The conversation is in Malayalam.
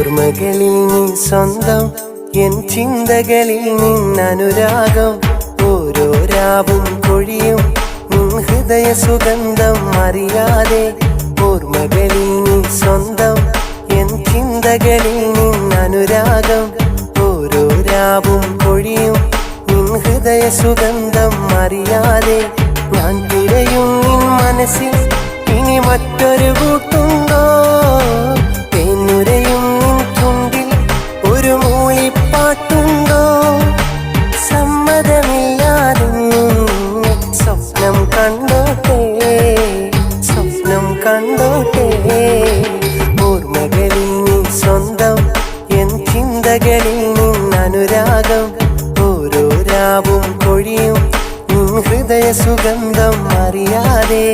ഓർമ്മകളിൽ നീ സ്വന്തം, എൻ ചിന്തകളിൽ നിന്നനുരാഗം. ഓരോ രാവും കൊഴിയും നിൻ ഹൃദയ സുഗന്ധം അറിയാതെ. ഓർമ്മകളിൽ നീ സ്വന്തം, എൻ ചിന്തകളിൽ നിന്നനുരാഗം. ഓരോ രാവും കൊഴിയും നിൻ ഹൃദയ സുഗന്ധം അറിയാതെ. ഞാൻ തിരയും നിൻ മനസ്സിൽ ഇനി മറ്റൊരു കൂട്ടുണ്ടോ? തേനുരയും നിൻ ചുണ്ടിൽ ഒരു മൂളിപ്പാട്ടുണ്ടോ? സമ്മതമില്ലാതെ സ്വപ്നം കണ്ടോട്ടെ, സ്വപ്നം കണ്ടോട്ടെ. ഓർമ്മകളിൽ നീ സ്വന്തം, എൻ ചിന്തകളിൽ നിന്നനുരാഗം. ഓരോ രാവും കൊഴിയും നിൻ ഹൃദയ സുഗന്ധം അറിയാതെ.